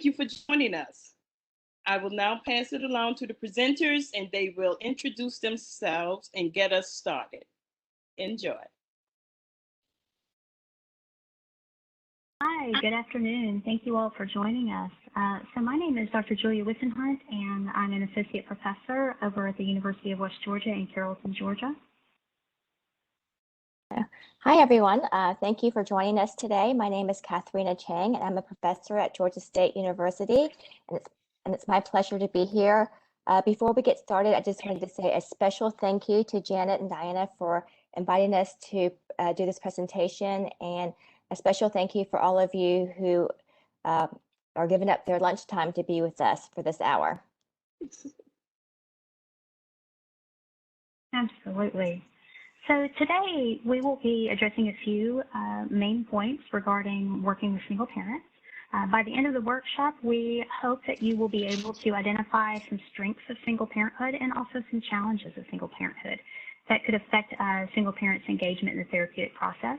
you for joining us. I will now pass it along to the presenters and they will introduce themselves and get us started. Enjoy. Hi, good afternoon. Thank you all for joining us. So my name is Dr. Julia Wissenhunt, and I'm an associate professor over at the University of West Georgia in Carrollton, Georgia. Hi, everyone. Thank you for joining us today. My name is Katharina Chang, and I'm a professor at Georgia State University, and it's my pleasure to be here. Before we get started, I just wanted to say a special thank you to Janet and Diana for inviting us to do this presentation, and a special thank you for all of you who are giving up their lunchtime to be with us for this hour. Absolutely. So today we will be addressing a few main points regarding working with single parents. By the end of the workshop, we hope that you will be able to identify some strengths of single parenthood and also some challenges of single parenthood that could affect single parents' engagement in the therapeutic process.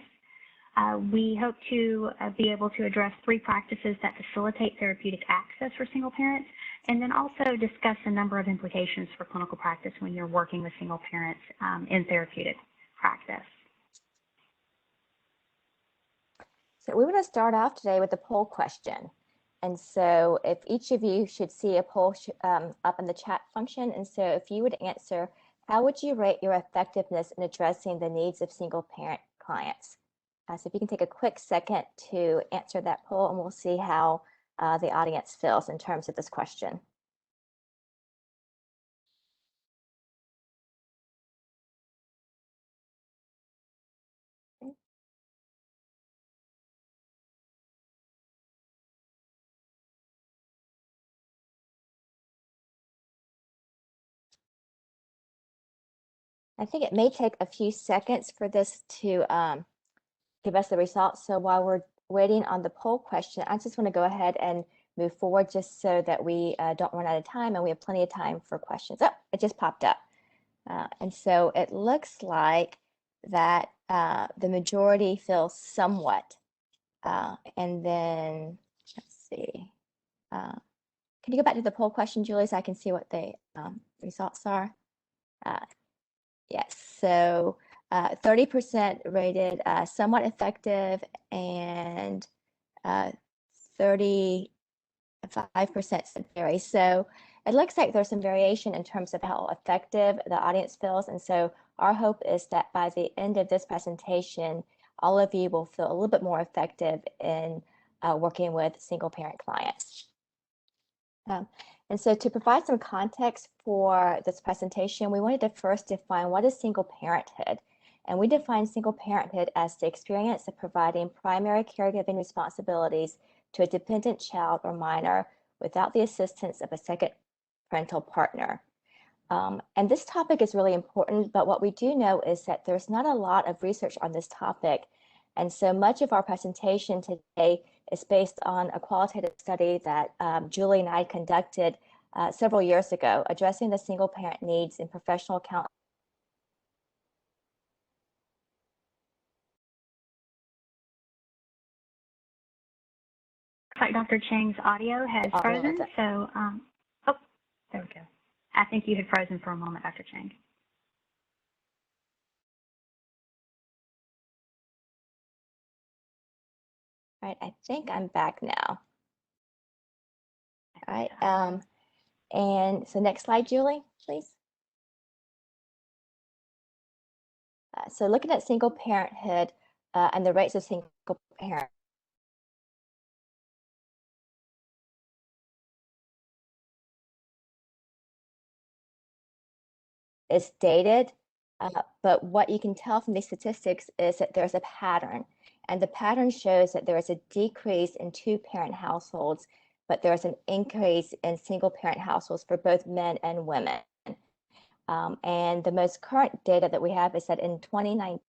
We hope to be able to address 3 practices that facilitate therapeutic access for single parents, and then also discuss a number of implications for clinical practice when you're working with single parents in therapeutic practice. So we want to start off today with a poll question. And so if each of you should see a poll up in the chat function. And so if you would answer, how would you rate your effectiveness in addressing the needs of single parent clients? So if you can take a quick second to answer that poll, and we'll see how the audience feels in terms of this question. I think it may take a few seconds for this to give us the results. So while we're waiting on the poll question, I just want to go ahead and move forward just so that we don't run out of time and we have plenty of time for questions. Oh, it just popped up. And so it looks like that the majority feels somewhat. And then, let's see. Can you go back to the poll question, Julie, so I can see what the results are? Yes, so 30% rated somewhat effective, and 35% said very. So it looks like there's some variation in terms of how effective the audience feels. And so our hope is that by the end of this presentation, all of you will feel a little bit more effective in working with single parent clients. And so to provide some context for this presentation, we wanted to first define what is single parenthood. And we define single parenthood as the experience of providing primary caregiving responsibilities to a dependent child or minor without the assistance of a second parental partner. And this topic is really important, but what we do know is that there's not a lot of research on this topic. And so much of our presentation today is based on a qualitative study that Julie and I conducted several years ago, addressing the single parent needs in professional counseling. Looks like Dr. Chang's audio has frozen, so, oh, there we go. I think you had frozen for a moment, Dr. Chang. All right, I think I'm back now. All right, and so next slide, Julie, please. So looking at single parenthood and the rates of single parent. Is dated, but what you can tell from these statistics is that there's a pattern. And the pattern shows that there is a decrease in 2-parent households, but there's an increase in single-parent households for both men and women. And the most current data that we have is that in 2019,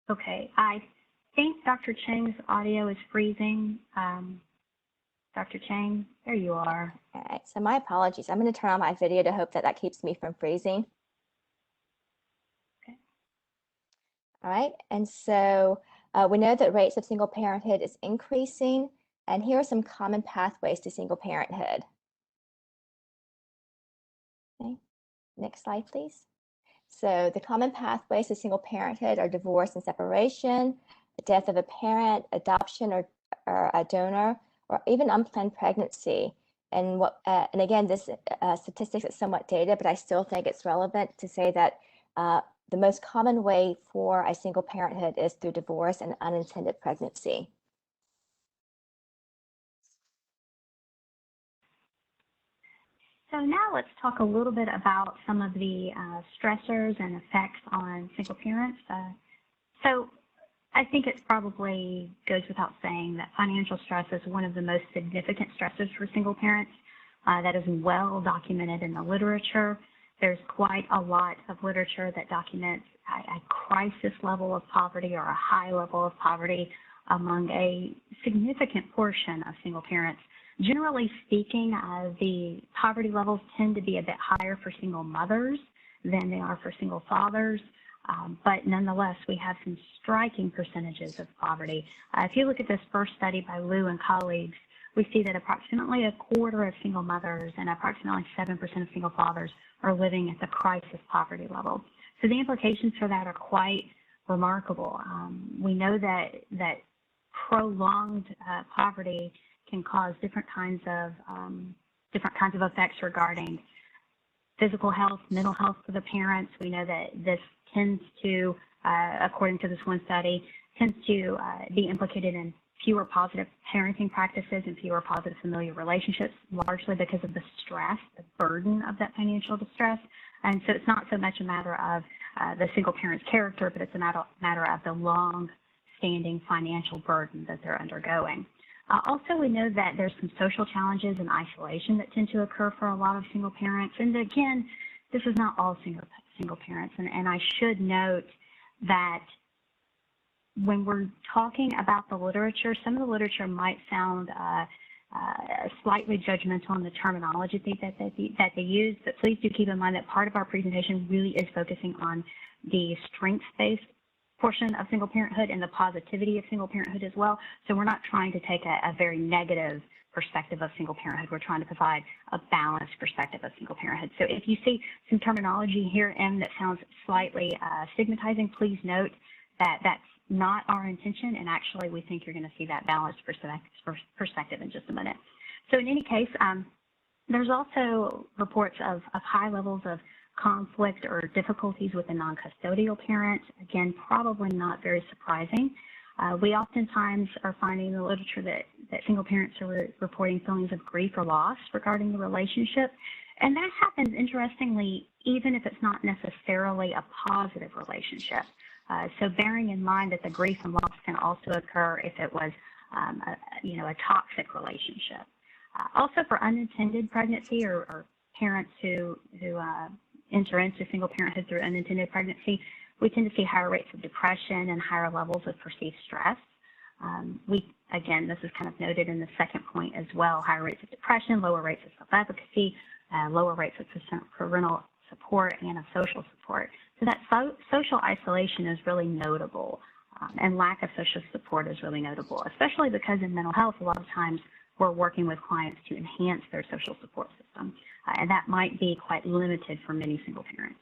Okay, I think Dr. Chang's audio is freezing. Dr. Chang, there you are. All right, so my apologies. I'm going to turn on my video to hope that that keeps me from freezing. Okay. All right, and so we know that rates of single parenthood is increasing, and here are some common pathways to single parenthood. Okay, next slide, please. So the common pathways to single parenthood are divorce and separation, the death of a parent, adoption or a donor, or even unplanned pregnancy. And again, this statistics is somewhat dated, but I still think it's relevant to say that the most common way for a single parenthood is through divorce and unintended pregnancy. So now let's talk a little bit about some of the stressors and effects on single parents. So I think it probably goes without saying that financial stress is one of the most significant stressors for single parents. That is well documented in the literature. There's quite a lot of literature that documents a crisis level of poverty or a high level of poverty among a significant portion of single parents. Generally speaking, the poverty levels tend to be a bit higher for single mothers than they are for single fathers, but nonetheless, we have some striking percentages of poverty. If you look at this first study by Liu and colleagues, we see that approximately a quarter of single mothers and approximately 7% of single fathers are living at the crisis poverty level. So the implications for that are quite remarkable. We know that prolonged poverty can cause different kinds of effects regarding physical health, mental health for the parents. We know that this tends to, according to this one study, tends to be implicated in fewer positive parenting practices and fewer positive familial relationships, largely because of the stress, the burden of that financial distress. And so it's not so much a matter of the single parent's character, but it's a matter of the long-standing financial burden that they're undergoing. Also, we know that there's some social challenges and isolation that tend to occur for a lot of single parents. And again, this is not all single parents. And I should note that when we're talking about the literature, some of the literature might sound slightly judgmental in the terminology that they use, but please do keep in mind that part of our presentation really is focusing on the strengths-based portion of single parenthood and the positivity of single parenthood as well. So we're not trying to take a very negative perspective of single parenthood. We're trying to provide a balanced perspective of single parenthood. So if you see some terminology here that sounds slightly stigmatizing, please note that that's not our intention, and actually we think you're going to see that balanced perspective in just a minute. So in any case, there's also reports of high levels of conflict or difficulties with a non-custodial parent. Again, probably not very surprising. We oftentimes are finding in the literature that single parents are reporting feelings of grief or loss regarding the relationship. And that happens, interestingly, even if it's not necessarily a positive relationship. So bearing in mind that the grief and loss can also occur if it was a toxic relationship. Also for unintended pregnancy or parents who enter into single parenthood through unintended pregnancy, we tend to see higher rates of depression and higher levels of perceived stress. Again, this is kind of noted in the second point as well, higher rates of depression, lower rates of self-advocacy, lower rates of parental support and of social support. So that social isolation is really notable, and lack of social support is really notable, especially because in mental health, a lot of times we're working with clients to enhance their social support system, and that might be quite limited for many single parents.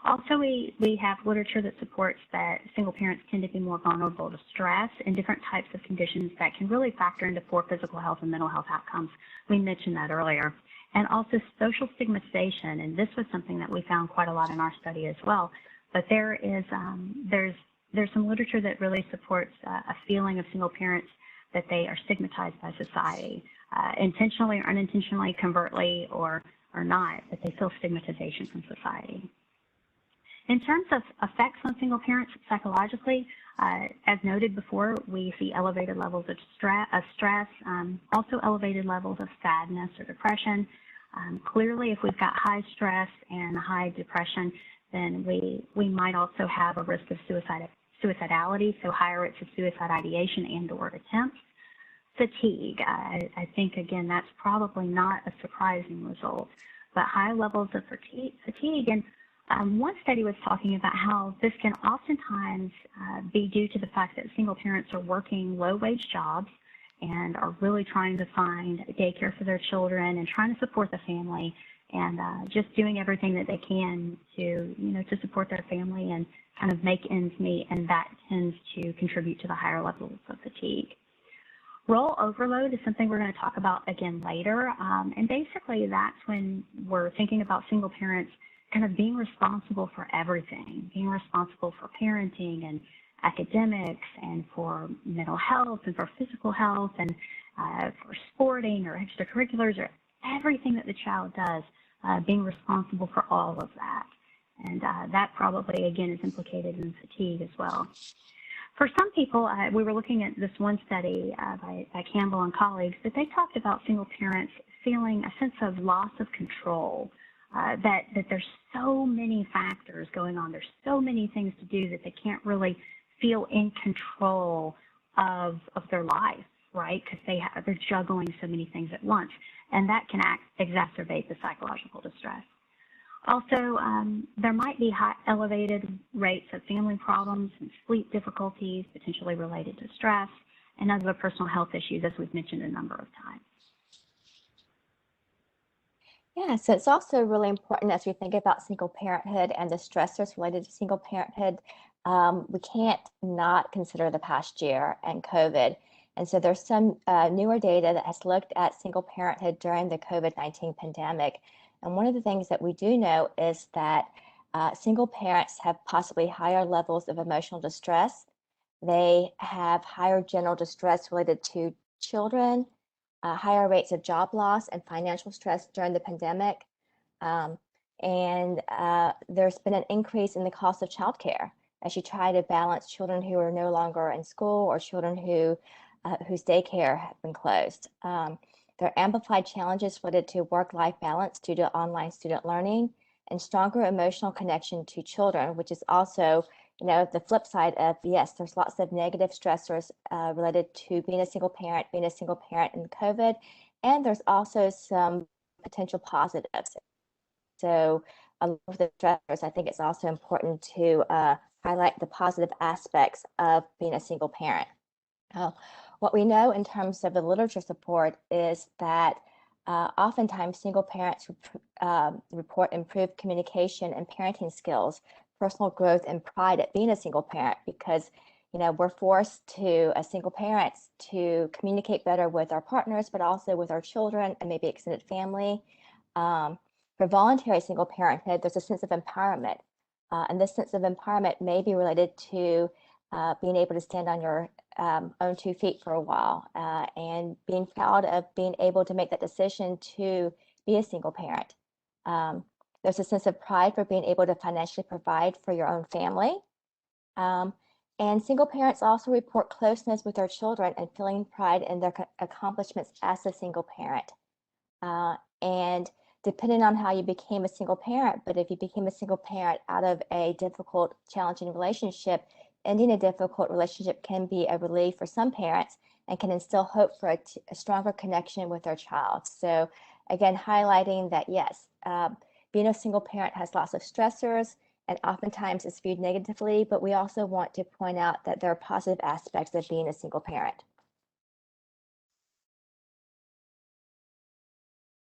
Also, we have literature that supports that single parents tend to be more vulnerable to stress and different types of conditions that can really factor into poor physical health and mental health outcomes. We mentioned that earlier. And also social stigmatization, and this was something that we found quite a lot in our study as well. But there's some literature that really supports a feeling of single parents that they are stigmatized by society, intentionally or unintentionally, covertly or not, that they feel stigmatization from society. In terms of effects on single parents psychologically, as noted before, we see elevated levels of stress, also elevated levels of sadness or depression. Clearly, if we've got high stress and high depression, then we might also have a risk of suicidality, so higher rates of suicide ideation and or attempts. fatigue. I think, again, that's probably not a surprising result, but high levels of fatigue. And one study was talking about how this can oftentimes be due to the fact that single parents are working low-wage jobs and are really trying to find daycare for their children and trying to support the family and just doing everything that they can to, to support their family and kind of make ends meet, and that tends to contribute to the higher levels of fatigue. Role overload is something we're going to talk about again later, and basically that's when we're thinking about single parents kind of being responsible for everything, being responsible for parenting and academics and for mental health and for physical health and for sporting or extracurriculars or everything that the child does, being responsible for all of that. And that probably, again, is implicated in fatigue as well. For some people, we were looking at this one study by Campbell and colleagues, that they talked about single parents feeling a sense of loss of control, that there's so many factors going on. There's so many things to do that they can't really feel in control of their life, right? Because they're juggling so many things at once, and that can exacerbate the psychological distress. Also, there might be elevated rates of family problems and sleep difficulties, potentially related to stress, and other personal health issues, as we've mentioned a number of times. Yeah, so it's also really important as we think about single parenthood and the stressors related to single parenthood. We can't not consider the past year and COVID. And so there's some newer data that has looked at single parenthood during the COVID-19 pandemic. And one of the things that we do know is that single parents have possibly higher levels of emotional distress. They have higher general distress related to children, higher rates of job loss and financial stress during the pandemic. And there's been an increase in the cost of childcare as you try to balance children who are no longer in school or children whose daycare have been closed. There are amplified challenges related to work-life balance due to online student learning and stronger emotional connection to children, which is also, the flip side of, yes, there's lots of negative stressors related to being a single parent in COVID, and there's also some potential positives. So along with the stressors, I think it's also important to highlight the positive aspects of being a single parent. What we know in terms of the literature support is that oftentimes single parents report improved communication and parenting skills, personal growth, and pride at being a single parent because, we're forced as single parents to communicate better with our partners, but also with our children and maybe extended family. For voluntary single parenthood, there's a sense of empowerment. And this sense of empowerment may be related to being able to stand on your own 2 feet for a while and being proud of being able to make that decision to be a single parent. There's a sense of pride for being able to financially provide for your own family. And single parents also report closeness with their children and feeling pride in their accomplishments as a single parent. And depending on how you became a single parent, but if you became a single parent out of a difficult, challenging relationship, ending a difficult relationship can be a relief for some parents and can instill hope for a stronger connection with their child. So again, highlighting that, yes, being a single parent has lots of stressors and oftentimes is viewed negatively, but we also want to point out that there are positive aspects of being a single parent.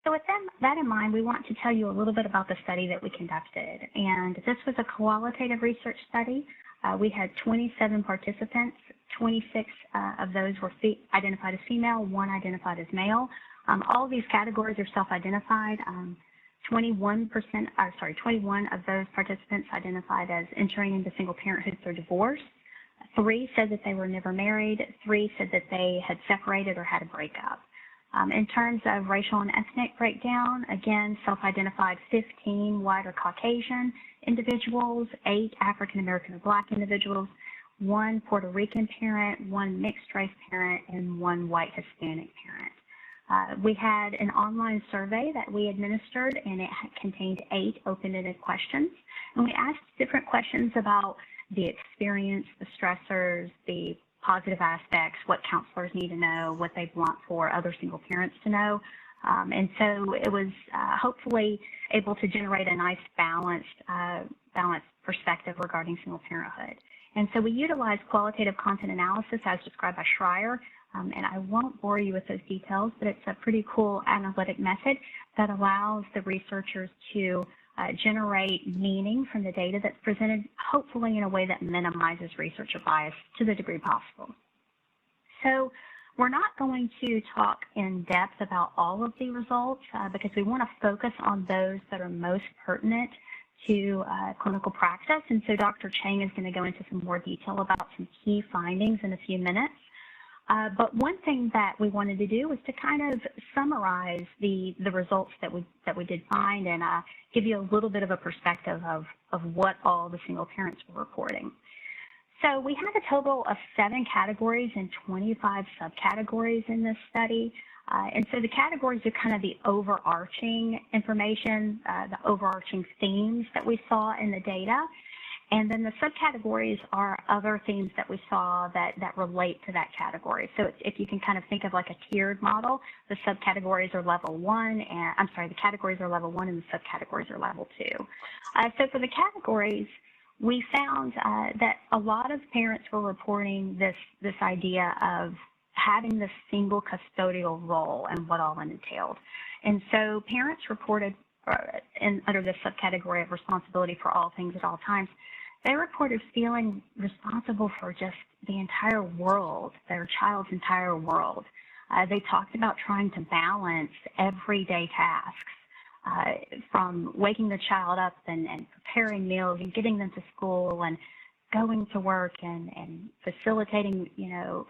So with that in mind, we want to tell you a little bit about the study that we conducted. And this was a qualitative research study. We had 27 participants. 26 of those were identified as female, 1 identified as male. All of these categories are self-identified. 21 of those participants identified as entering into single parenthood through divorce. 3 said that they were never married. 3 said that they had separated or had a breakup. In terms of racial and ethnic breakdown, again, self-identified 15 white or Caucasian individuals, 8 African American or Black individuals, 1 Puerto Rican parent, 1 mixed race parent, and 1 white Hispanic parent. We had an online survey that we administered, and it contained 8 open-ended questions. And we asked different questions about the experience, the stressors, the positive aspects, what counselors need to know, what they want for other single parents to know. And so it was hopefully able to generate a nice balanced perspective regarding single parenthood. And so we utilized qualitative content analysis as described by Schreier. And I won't bore you with those details, but it's a pretty cool analytic method that allows the researchers to generate meaning from the data that's presented, hopefully in a way that minimizes researcher bias to the degree possible. So we're not going to talk in depth about all of the results because we want to focus on those that are most pertinent to clinical practice. And so Dr. Chang is going to go into some more detail about some key findings in a few minutes. But one thing that we wanted to do was to kind of summarize the results that we did find and give you a little bit of a perspective of what all the single parents were reporting. So we had a total of 7 categories and 25 subcategories in this study. And so the categories are kind of the overarching information, the overarching themes that we saw in the data. And then the subcategories are other themes that we saw that relate to that category. So if you can kind of think of like a tiered model, the subcategories are level 1, and the categories are level 1 and the subcategories are level 2. So for the categories, we found that a lot of parents were reporting this idea of having this single custodial role and what all it entailed. And so parents reported under this subcategory of responsibility for all things at all times, they reported feeling responsible for just the entire world, their child's entire world. They talked about trying to balance everyday tasks, from waking the child up and preparing meals and getting them to school and going to work and facilitating,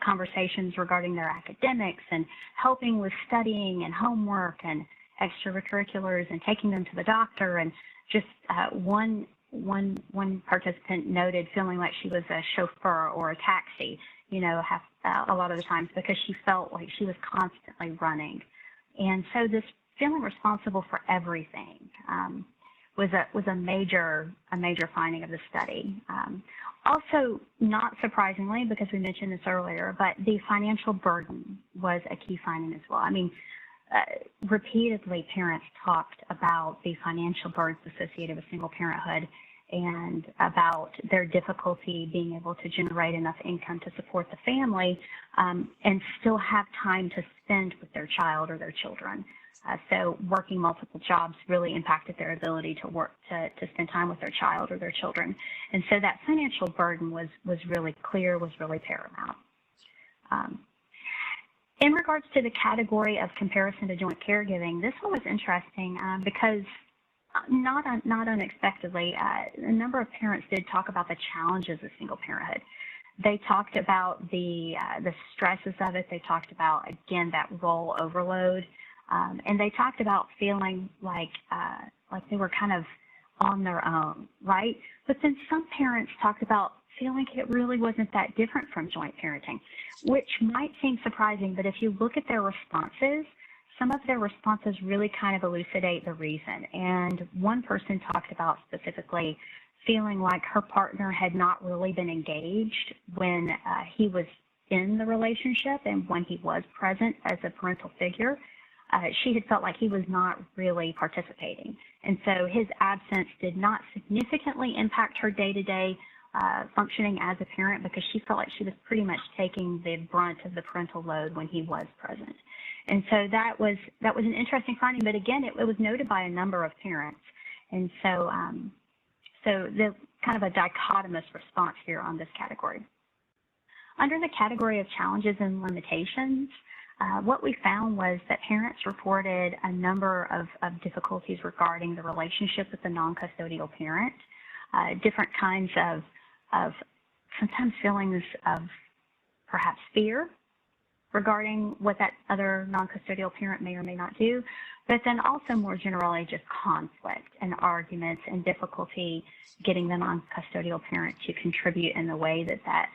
conversations regarding their academics and helping with studying and homework and extracurriculars and taking them to the doctor. And just one participant noted feeling like she was a chauffeur or a taxi, a lot of the times because she felt like she was constantly running. And so this feeling responsible for everything was a major finding of the study. Also, not surprisingly, because we mentioned this earlier, but the financial burden was a key finding as well. I mean, repeatedly parents talked about the financial burdens associated with single parenthood and about their difficulty being able to generate enough income to support the family and still have time to spend with their child or their children. So working multiple jobs really impacted their ability to work to spend time with their child or their children. And so that financial burden was really clear, was really paramount. In regards to the category of comparison to joint caregiving, this one was interesting because not unexpectedly, a number of parents did talk about the challenges of single parenthood. They talked about the stresses of it. They talked about, again, that role overload. And they talked about feeling like they were kind of on their own, right? But then some parents talked about feeling it really wasn't that different from joint parenting, which might seem surprising, but if you look at their responses, some of their responses really kind of elucidate the reason. And one person talked about specifically feeling like her partner had not really been engaged when he was in the relationship and when he was present as a parental figure. She had felt like he was not really participating. And so his absence did not significantly impact her day-to-day functioning as a parent because she felt like she was pretty much taking the brunt of the parental load when he was present. And so that was an interesting finding, but again, it was noted by a number of parents. And so, the kind of a dichotomous response here on this category. Under the category of challenges and limitations, what we found was that parents reported a number of difficulties regarding the relationship with the non-custodial parent, different kinds of sometimes feelings of perhaps fear regarding what that other non-custodial parent may or may not do, but then also more generally just conflict and arguments and difficulty getting the non-custodial parent to contribute in the way that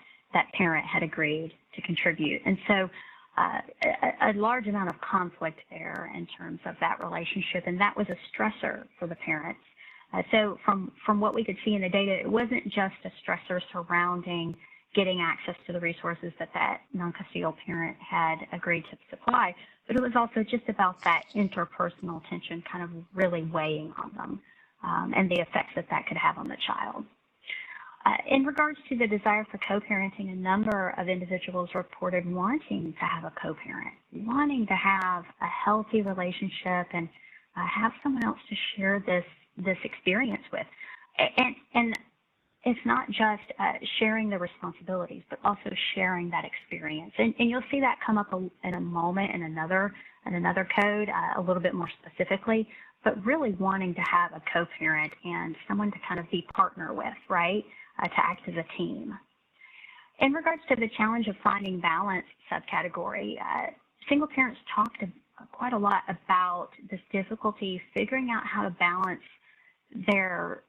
parent had agreed to contribute. And so a large amount of conflict there in terms of that relationship, and that was a stressor for the parents. So from what we could see in the data, it wasn't just a stressor surrounding getting access to the resources that that non-custodial parent had agreed to supply, but it was also just about that interpersonal tension kind of really weighing on them, and the effects that that could have on the child. In regards to the desire for co-parenting, a number of individuals reported wanting to have a co-parent, wanting to have a healthy relationship and have someone else to share this experience with. And it's not just sharing the responsibilities, but also sharing that experience. And you'll see that come up in a moment in another code, a little bit more specifically, but really wanting to have a co-parent and someone to kind of be partner with, right, to act as a team. In regards to the challenge of finding balance subcategory, single parents talked quite a lot about this difficulty figuring out how to balance their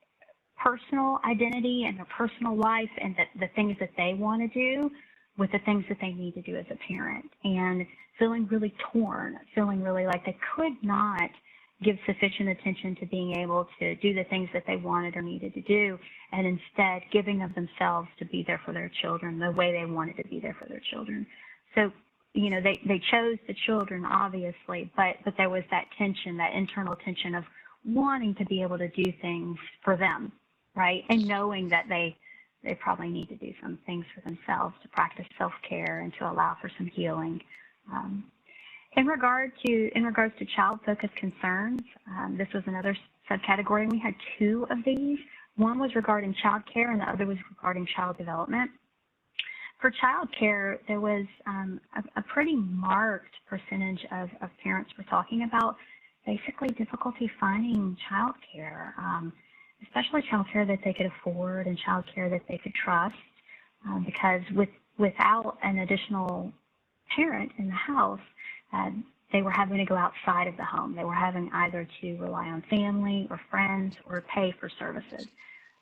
personal identity and their personal life and the things that they want to do with the things that they need to do as a parent, and feeling really torn, feeling really like they could not give sufficient attention to being able to do the things that they wanted or needed to do, and instead giving of themselves to be there for their children the way they wanted to be there for their children. So, you know, they chose the children, obviously, but there was that tension, that internal tension of wanting to be able to do things for them, right? And knowing that they probably need to do some things for themselves to practice self-care and to allow for some healing. In regards to child-focused concerns, this was another subcategory, and we had two of these. One was regarding child care, and the other was regarding child development. For child care, there was a pretty marked percentage of parents were talking about basically difficulty finding child care, especially child care that they could afford and child care that they could trust, because without an additional parent in the house, they were having to go outside of the home. They were having either to rely on family or friends or pay for services.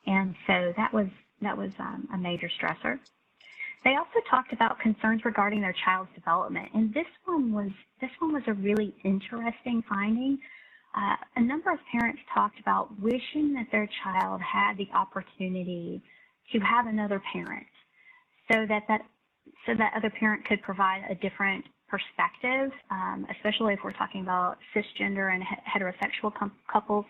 And so that was a major stressor. They also talked about concerns regarding their child's development, and this one was a really interesting finding. A number of parents talked about wishing that their child had the opportunity to have another parent, so that other parent could provide a different perspective, especially if we're talking about cisgender and heterosexual couples,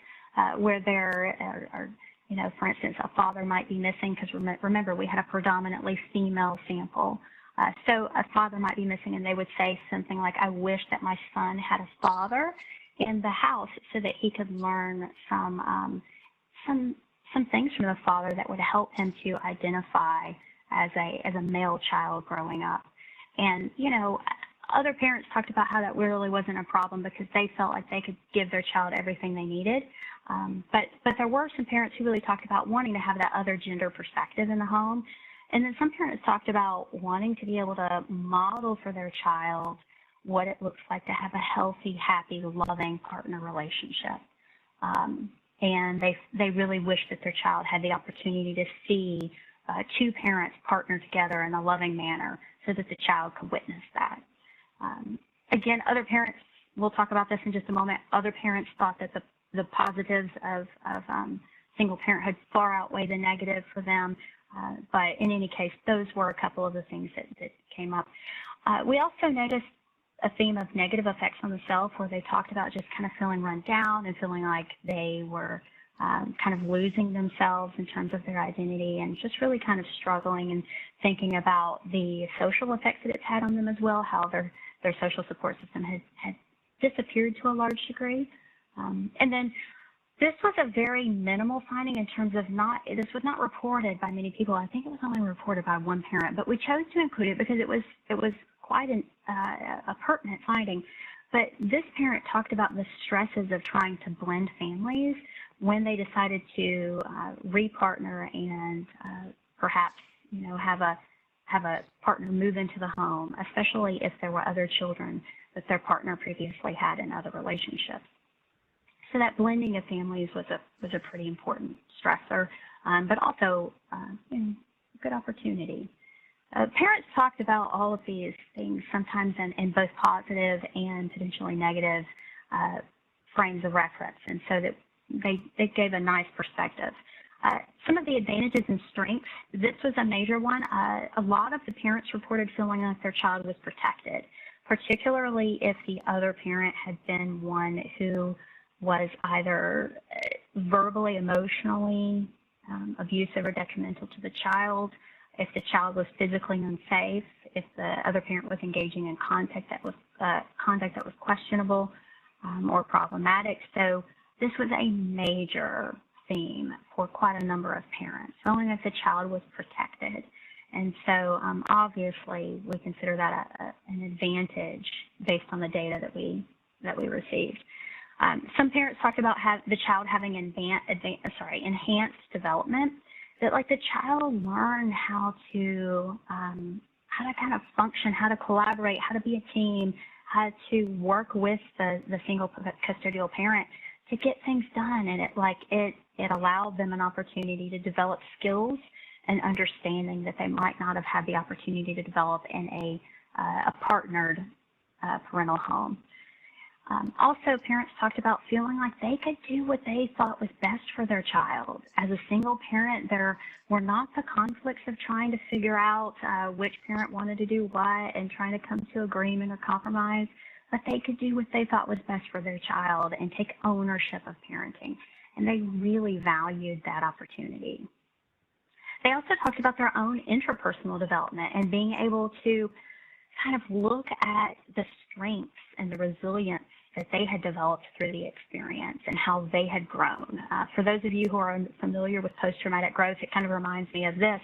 where there are, you know, for instance, a father might be missing, because remember, we had a predominantly female sample. So a father might be missing, and they would say something like, I wish that my son had a father in the house so that he could learn some things from the father that would help him to identify as a male child growing up. And, you know, other parents talked about how that really wasn't a problem because they felt like they could give their child everything they needed. But there were some parents who really talked about wanting to have that other gender perspective in the home. And then some parents talked about wanting to be able to model for their child what it looks like to have a healthy, happy, loving partner relationship. And they really wish that their child had the opportunity to see two parents partner together in a loving manner so that the child could witness that. Again, other parents, we'll talk about this in just a moment, other parents thought that the positives of single parenthood far outweigh the negative for them. But in any case, those were a couple of the things that came up. We also noticed a theme of negative effects on the self, where they talked about just kind of feeling run down and feeling like they were kind of losing themselves in terms of their identity, and just really kind of struggling and thinking about the social effects that it's had on them as well, how their social support system had disappeared to a large degree. And then this was a very minimal finding in terms of this was not reported by many people. I think it was only reported by one parent, but we chose to include it because it was quite a pertinent finding. But this parent talked about the stresses of trying to blend families when they decided to repartner and perhaps, you know, have a partner move into the home, especially if there were other children that their partner previously had in other relationships. So that blending of families was a pretty important stressor, but also a good opportunity. Parents talked about all of these things sometimes in both positive and potentially negative frames of reference, and so that they gave a nice perspective. Some of the advantages and strengths, this was a major one. A lot of the parents reported feeling like their child was protected, particularly if the other parent had been one who was either verbally, emotionally abusive or detrimental to the child, if the child was physically unsafe, if the other parent was engaging in conduct that was questionable or problematic. So this was a major theme for quite a number of parents, feeling that the child was protected. And so obviously we consider that an advantage based on the data that we received. Some parents talked about the child having enhanced development, that like the child learned how to kind of function, how to collaborate, how to be a team, how to work with the single custodial parent to get things done. And it allowed them an opportunity to develop skills and understanding that they might not have had the opportunity to develop in a partnered parental home. Also, parents talked about feeling like they could do what they thought was best for their child. As a single parent, there were not the conflicts of trying to figure out which parent wanted to do what and trying to come to agreement or compromise, but they could do what they thought was best for their child and take ownership of parenting. And they really valued that opportunity. They also talked about their own interpersonal development and being able to kind of look at the strengths and the resilience that they had developed through the experience and how they had grown. For those of you who are familiar with post-traumatic growth, it kind of reminds me of this.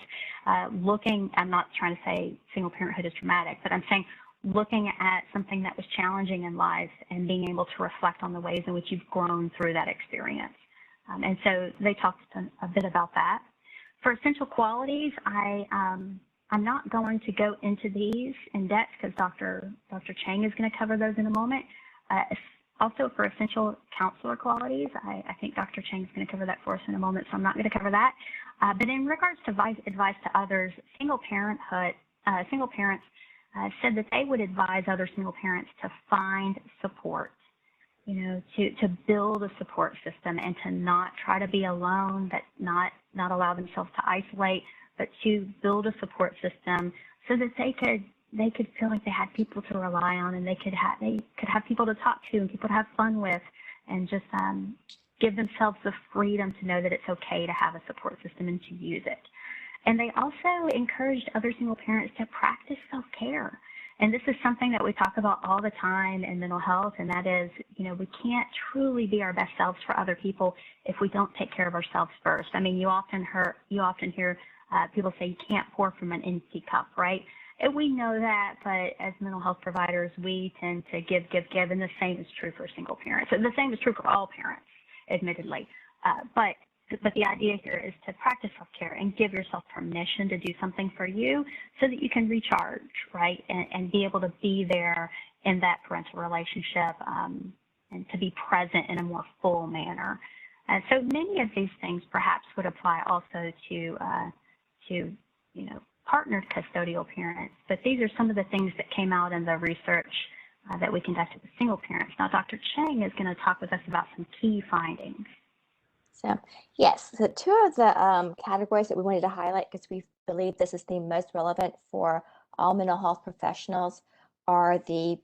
I'm not trying to say single parenthood is traumatic, but I'm saying looking at something that was challenging in life and being able to reflect on the ways in which you've grown through that experience. And so they talked a bit about that. For essential qualities, I'm not going to go into these in depth because Dr. Chang is going to cover those in a moment. Also, for essential counselor qualities, I think Dr. Chang is going to cover that for us in a moment, so I'm not going to cover that. But in regards to advice to others, single parents said that they would advise other single parents to find support, to build a support system and to not try to be alone, but not allow themselves to isolate, but to build a support system so that they could feel like they had people to rely on and they could have people to talk to and people to have fun with, and just give themselves the freedom to know that it's okay to have a support system and to use it. And they also encouraged other single parents to practice self-care. And this is something that we talk about all the time in mental health, and that is, we can't truly be our best selves for other people if we don't take care of ourselves first. I mean, you often hear people say you can't pour from an empty cup, right? And we know that, but as mental health providers, we tend to give, and the same is true for single parents. And the same is true for all parents, admittedly. But the idea here is to practice self-care and give yourself permission to do something for you so that you can recharge, right, and be able to be there in that parental relationship and to be present in a more full manner. So many of these things perhaps would apply also to partnered custodial parents, but these are some of the things that came out in the research that we conducted with single parents. Now, Dr. Chang is going to talk with us about some key findings. So, yes, so two of the categories that we wanted to highlight, because we believe this is the most relevant for all mental health professionals, are the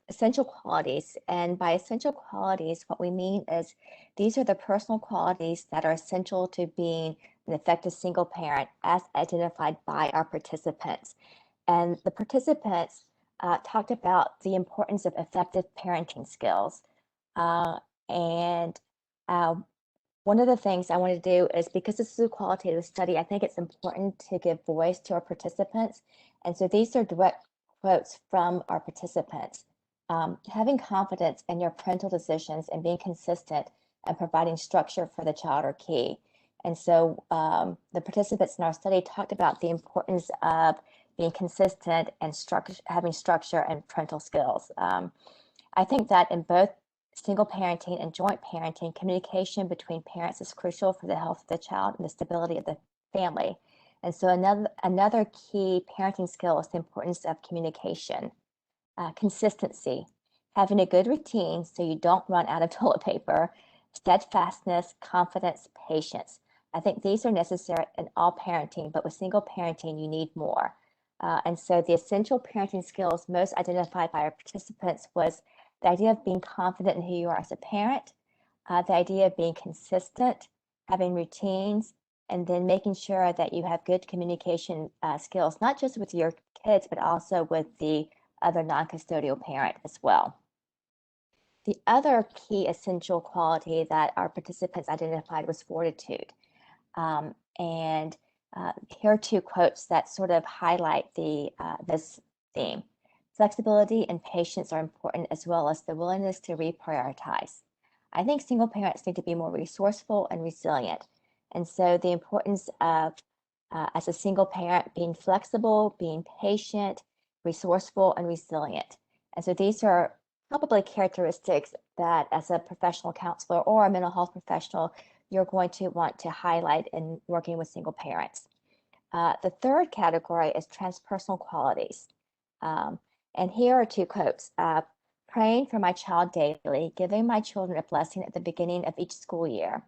essential qualities. And by essential qualities, what we mean is these are the personal qualities that are essential to being an effective single parent as identified by our participants. And the participants talked about the importance of effective parenting skills. One of the things I want to do is, because this is a qualitative study, I think it's important to give voice to our participants. And so these are direct quotes from our participants. Having confidence in your parental decisions and being consistent and providing structure for the child are key. And so the participants in our study talked about the importance of being consistent and having structure and parental skills. I think that in both single parenting and joint parenting, communication between parents is crucial for the health of the child and the stability of the family. And so another key parenting skill is the importance of communication, consistency, having a good routine so you don't run out of toilet paper, steadfastness, confidence, patience. I think these are necessary in all parenting, but with single parenting, you need more. And so the essential parenting skills most identified by our participants was the idea of being confident in who you are as a parent, the idea of being consistent, having routines, and then making sure that you have good communication skills, not just with your kids, but also with the other non-custodial parent as well. The other key essential quality that our participants identified was fortitude. And here are two quotes that sort of highlight this theme. Flexibility and patience are important, as well as the willingness to reprioritize. I think single parents need to be more resourceful and resilient. And so the importance of, as a single parent, being flexible, being patient, resourceful, and resilient. And so these are probably characteristics that as a professional counselor or a mental health professional, you're going to want to highlight in working with single parents. The third category is transpersonal qualities. And here are two quotes. Praying for my child daily, giving my children a blessing at the beginning of each school year.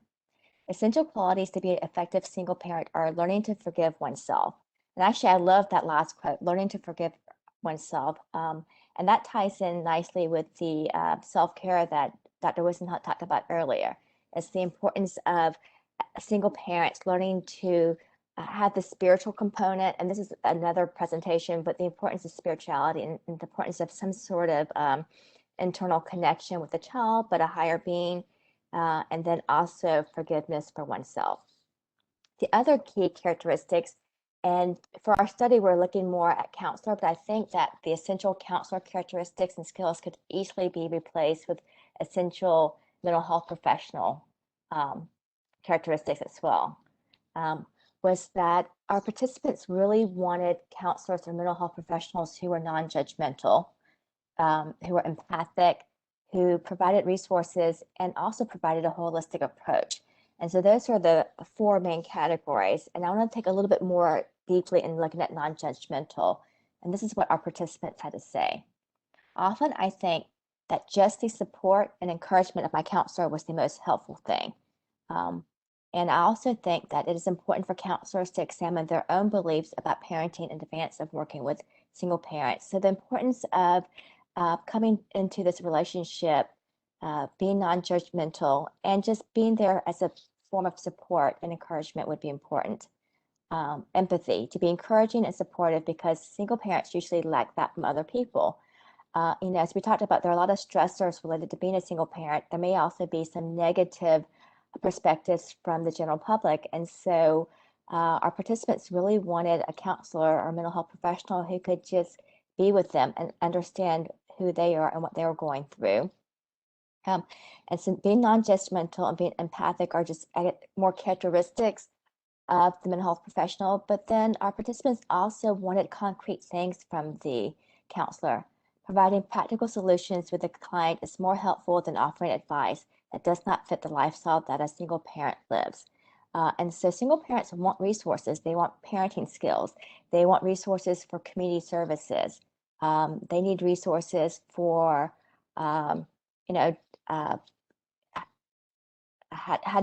Essential qualities to be an effective single parent are learning to forgive oneself. And actually, I love that last quote, learning to forgive oneself. And that ties in nicely with the self-care that Dr. Wisenhunt talked about earlier. It's the importance of single parents learning to have the spiritual component, and this is another presentation, but the importance of spirituality and the importance of some sort of internal connection with the child, but a higher being, and then also forgiveness for oneself. The other key characteristics, and for our study, we're looking more at counselor, but I think that the essential counselor characteristics and skills could easily be replaced with essential mental health professional characteristics as well. Was that our participants really wanted counselors or mental health professionals who were non-judgmental, who were empathic, who provided resources and also provided a holistic approach. And so those are the four main categories. And I want to take a little bit more deeply in looking at non-judgmental. And this is what our participants had to say. Often I think that just the support and encouragement of my counselor was the most helpful thing. And I also think that it is important for counselors to examine their own beliefs about parenting in advance of working with single parents. So the importance of coming into this relationship, being non-judgmental, and just being there as a form of support and encouragement would be important. Empathy, to be encouraging and supportive, because single parents usually lack that from other people. As we talked about, there are a lot of stressors related to being a single parent. There may also be some negative perspectives from the general public. And so our participants really wanted a counselor or mental health professional who could just be with them and understand who they are and what they were going through. And so being non-judgmental and being empathic are just more characteristics of the mental health professional. But then our participants also wanted concrete things from the counselor. Providing practical solutions with the client is more helpful than offering advice that does not fit the lifestyle that a single parent lives. And so single parents want resources. They want parenting skills. They want resources for community services. They need resources for, how do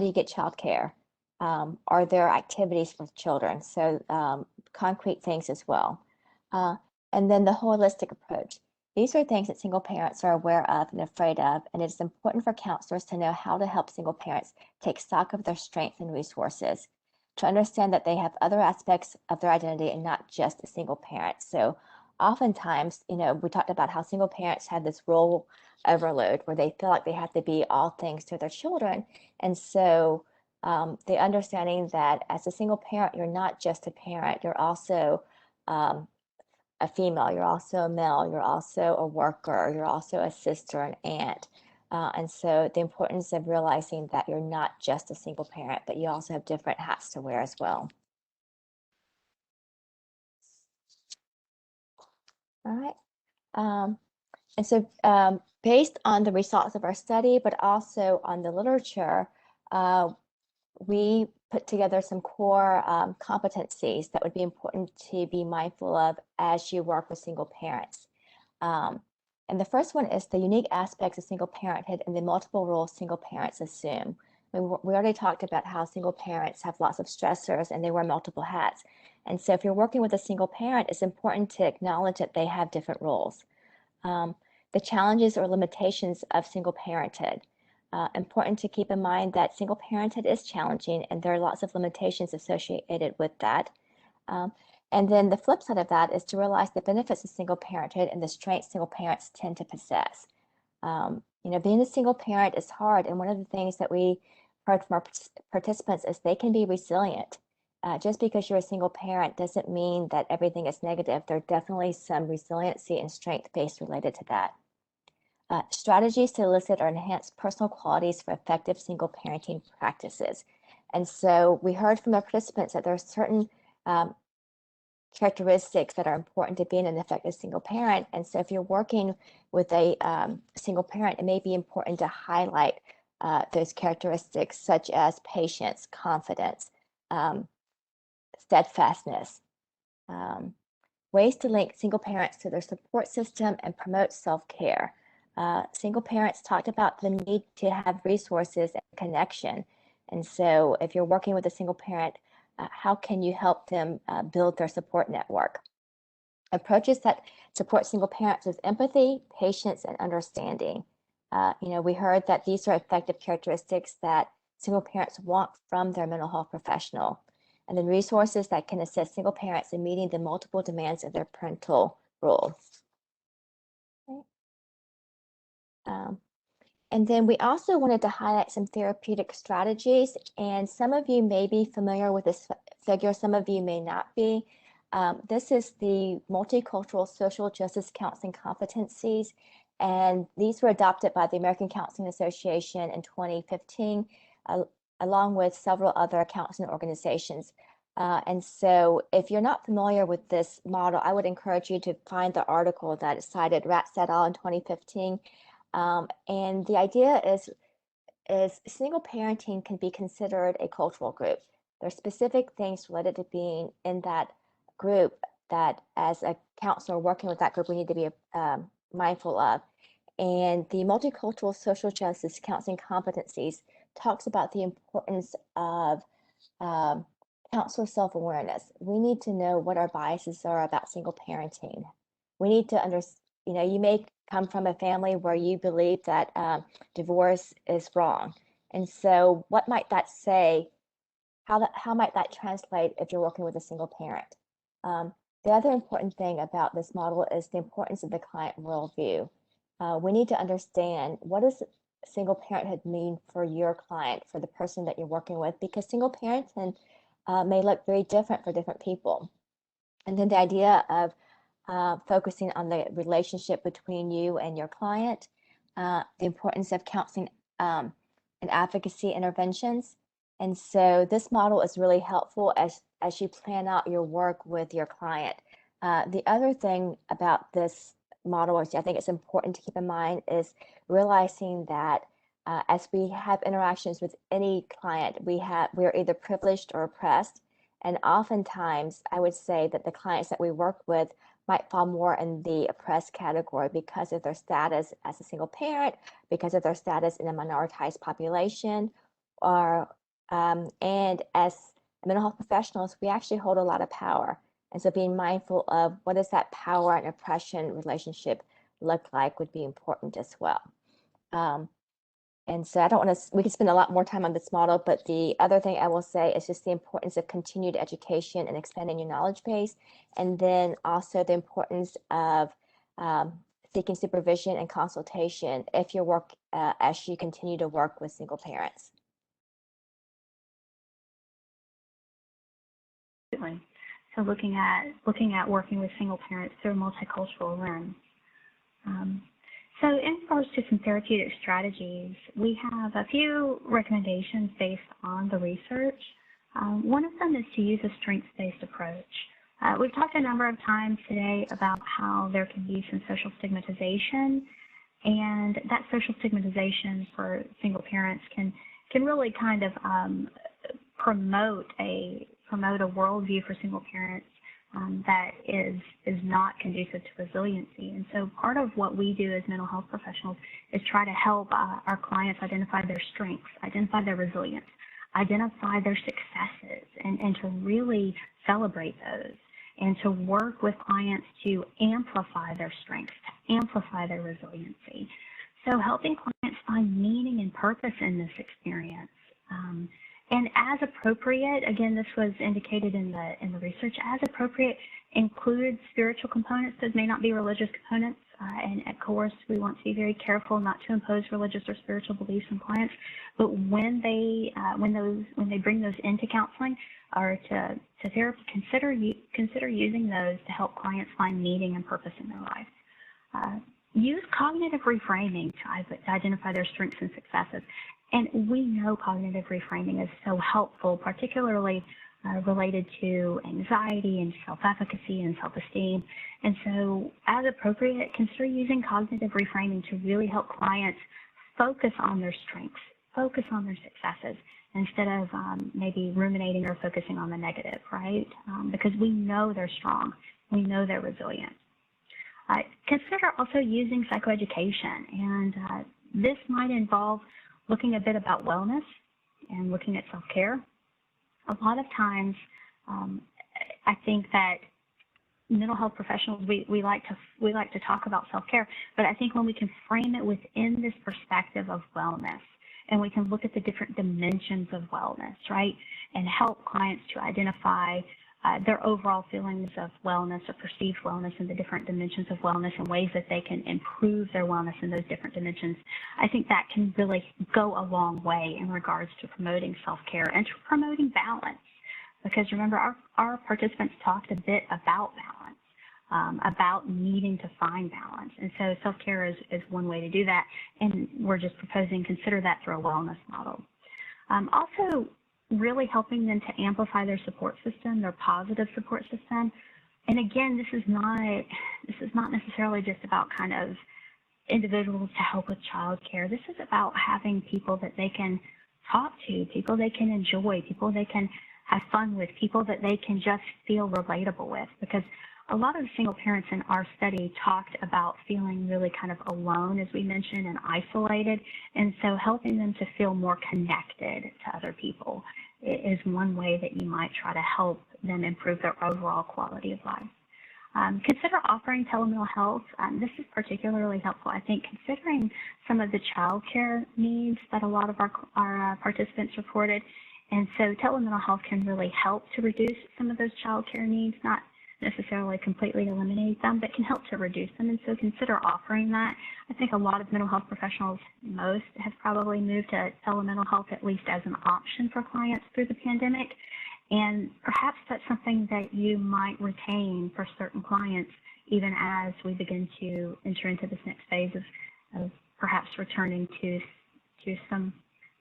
you get childcare? Are there activities for children? So concrete things as well. And then the holistic approach. These are things that single parents are aware of and afraid of, and it's important for counselors to know how to help single parents take stock of their strengths and resources, to understand that they have other aspects of their identity and not just a single parent. So oftentimes, we talked about how single parents have this role overload where they feel like they have to be all things to their children. And so the understanding that as a single parent, you're not just a parent, you're also a female, you're also a male, you're also a worker, you're also a sister, an aunt. And so the importance of realizing that you're not just a single parent, but you also have different hats to wear as well. All right. And so based on the results of our study, but also on the literature, we put together some core competencies that would be important to be mindful of as you work with single parents. And the first one is the unique aspects of single parenthood and the multiple roles single parents assume. We already talked about how single parents have lots of stressors and they wear multiple hats. And so if you're working with a single parent, it's important to acknowledge that they have different roles. The challenges or limitations of single parenthood. Important to keep in mind that single parenthood is challenging and there are lots of limitations associated with that. And then the flip side of that is to realize the benefits of single parenthood and the strengths single parents tend to possess. Being a single parent is hard, and one of the things that we heard from our participants is they can be resilient. Just because you're a single parent doesn't mean that everything is negative. There are definitely some resiliency and strength-based related to that. Strategies to elicit or enhance personal qualities for effective single parenting practices. And so we heard from the participants that there are certain characteristics that are important to being an effective single parent. And so if you're working with a single parent, it may be important to highlight those characteristics such as patience, confidence, steadfastness, ways to link single parents to their support system and promote self-care. Single parents talked about the need to have resources and connection. And so if you're working with a single parent, how can you help them build their support network? Approaches that support single parents with empathy, patience, and understanding. We heard that these are effective characteristics that single parents want from their mental health professional. And then resources that can assist single parents in meeting the multiple demands of their parental role. And then we also wanted to highlight some therapeutic strategies, and some of you may be familiar with this figure, some of you may not be. This is the Multicultural Social Justice Counseling Competencies, and these were adopted by the American Counseling Association in 2015, along with several other counseling organizations. And so if you're not familiar with this model, I would encourage you to find the article that cited Ratz et al. In 2015. And the idea is single parenting can be considered a cultural group. There are specific things related to being in that group that as a counselor working with that group, we need to be mindful of. And the Multicultural Social Justice Counseling Competencies talks about the importance of counselor self-awareness. We need to know what our biases are about single parenting. We need to understand, you may come from a family where you believe that divorce is wrong. And so what might that say? How might that translate if you're working with a single parent? The other important thing about this model is the importance of the client worldview. We need to understand, what does single parenthood mean for your client, for the person that you're working with, because single parenthood may look very different for different people. And then the idea of focusing on the relationship between you and your client, the importance of counseling and advocacy interventions. And so this model is really helpful as you plan out your work with your client. The other thing about this model, which I think it's important to keep in mind, is realizing that as we have interactions with any client, we are either privileged or oppressed. And oftentimes, I would say that the clients that we work with might fall more in the oppressed category because of their status as a single parent, because of their status in a minoritized population, or and as mental health professionals, we actually hold a lot of power. And so being mindful of what does that power and oppression relationship look like would be important as well. And so I don't want to, we could spend a lot more time on this model, but the other thing I will say is just the importance of continued education and expanding your knowledge base. And then also the importance of seeking supervision and consultation if you work, as you continue to work with single parents. So looking at working with single parents through a multicultural lens. So in regards to some therapeutic strategies, we have a few recommendations based on the research. One of them is to use a strengths-based approach. We've talked a number of times today about how there can be some social stigmatization, and that social stigmatization for single parents can really kind of promote a worldview for single parents that is not conducive to resiliency. And so part of what we do as mental health professionals is try to help our clients identify their strengths, identify their resilience, identify their successes, and to really celebrate those, and to work with clients to amplify their strengths, to amplify their resiliency. So helping clients find meaning and purpose in this experience. And as appropriate, again, this was indicated in the research, as appropriate includes spiritual components. Those may not be religious components. And of course, we want to be very careful not to impose religious or spiritual beliefs on clients. But when they bring those into counseling or to therapy, consider using those to help clients find meaning and purpose in their life. Use cognitive reframing to identify their strengths and successes. And we know cognitive reframing is so helpful, particularly related to anxiety and self-efficacy and self-esteem. And so, as appropriate, consider using cognitive reframing to really help clients focus on their strengths, focus on their successes, instead of maybe ruminating or focusing on the negative, right? Because we know they're strong. We know they're resilient. Consider also using psychoeducation, and this might involve looking a bit about wellness and looking at self-care. A lot of times, I think that mental health professionals, we like to talk about self-care, but I think when we can frame it within this perspective of wellness, and we can look at the different dimensions of wellness, right, and help clients to identify their overall feelings of wellness or perceived wellness and the different dimensions of wellness and ways that they can improve their wellness in those different dimensions, I think that can really go a long way in regards to promoting self-care and to promoting balance. Because remember, our participants talked a bit about balance, about needing to find balance. And so self-care is one way to do that, and we're just proposing consider that through a wellness model. Also, really helping them to amplify their support system, their positive support system. And again, this is not necessarily just about kind of individuals to help with childcare. This is about having people that they can talk to, people they can enjoy, people they can have fun with, people that they can just feel relatable with. Because a lot of the single parents in our study talked about feeling really kind of alone, as we mentioned, and isolated. And so helping them to feel more connected to other people is one way that you might try to help them improve their overall quality of life. Consider offering telemental health. This is particularly helpful, I think, considering some of the child care needs that a lot of our participants reported. And so telemental health can really help to reduce some of those child care needs, not necessarily completely eliminate them, but can help to reduce them. And so consider offering that. I think a lot of mental health professionals, most have probably moved to telemental health at least as an option for clients through the pandemic. And perhaps that's something that you might retain for certain clients, even as we begin to enter into this next phase of perhaps returning to some